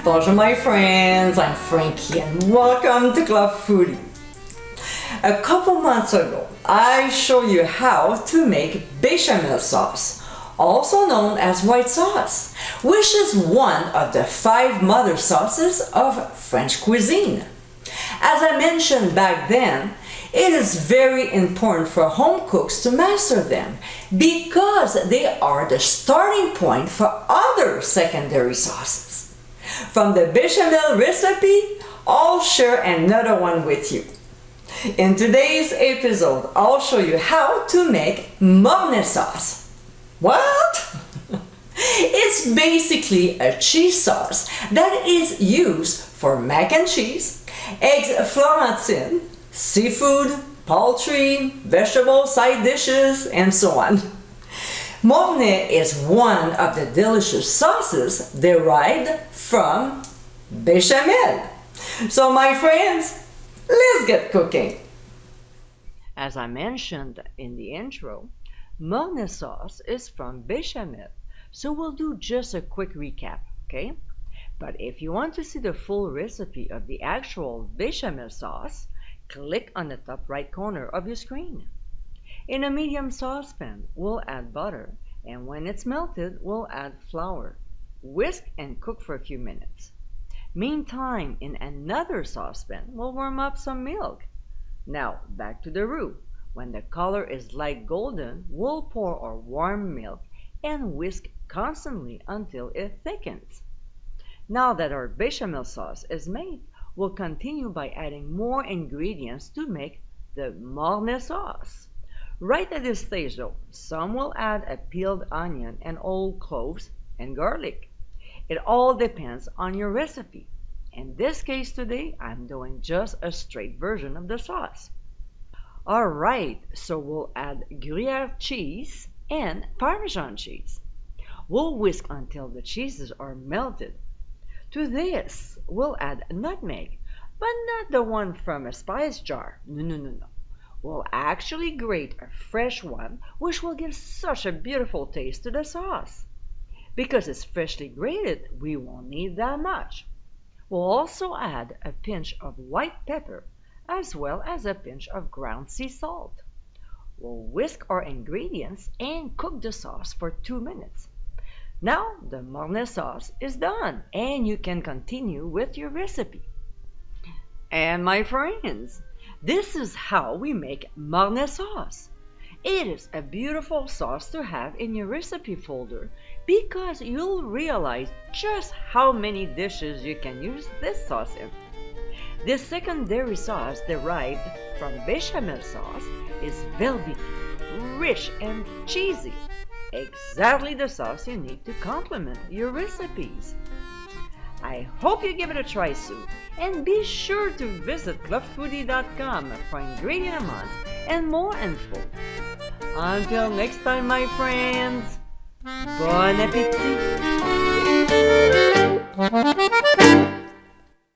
Bonjour my friends, I'm Frankie and welcome to Club Foodie. A couple months ago, I showed you how to make bechamel sauce, also known as white sauce, which is one of the 5 mother sauces of French cuisine. As I mentioned back then, it is very important for home cooks to master them because they are the starting point for other secondary sauces. From the bechamel recipe, I'll share another one with you. In today's episode, I'll show you how to make Mornay Sauce. What? It's basically a cheese sauce that is used for mac and cheese, eggs Florentine, seafood, poultry, vegetable side dishes, and so on. Mornay is one of the delicious sauces derived from bechamel. So my friends, let's get cooking. As I mentioned in the intro, Mornay sauce is from bechamel, so we'll do just a quick recap, okay? But if you want to see the full recipe of the actual bechamel sauce, click on the top right corner of your screen. In a medium saucepan, we'll add butter, and when it's melted, we'll add flour. Whisk and cook for a few minutes. Meantime, in another saucepan, we'll warm up some milk. Now, back to the roux. When the color is light golden, we'll pour our warm milk and whisk constantly until it thickens. Now that our bechamel sauce is made, we'll continue by adding more ingredients to make the Mornay sauce. Right at this stage though, some will add a peeled onion and whole cloves and garlic. It all depends on your recipe. In this case today, I'm doing just a straight version of the sauce. Alright, so we'll add Gruyere cheese and Parmesan cheese. We'll whisk until the cheeses are melted. To this, we'll add nutmeg, but not the one from a spice jar. No. We'll actually grate a fresh one, which will give such a beautiful taste to the sauce. Because it's freshly grated, we won't need that much. We'll also add a pinch of white pepper, as well as a pinch of ground sea salt. We'll whisk our ingredients and cook the sauce for 2 minutes. Now the Mornay sauce is done and you can continue with your recipe. And my friends, this is how we make Mornay sauce. It is a beautiful sauce to have in your recipe folder because you'll realize just how many dishes you can use this sauce in. This secondary sauce derived from bechamel sauce is velvety, rich and cheesy. Exactly the sauce you need to complement your recipes. I hope you give it a try soon, and be sure to visit clubfoodie.com for ingredient amounts and more info. Until next time, my friends, bon appétit!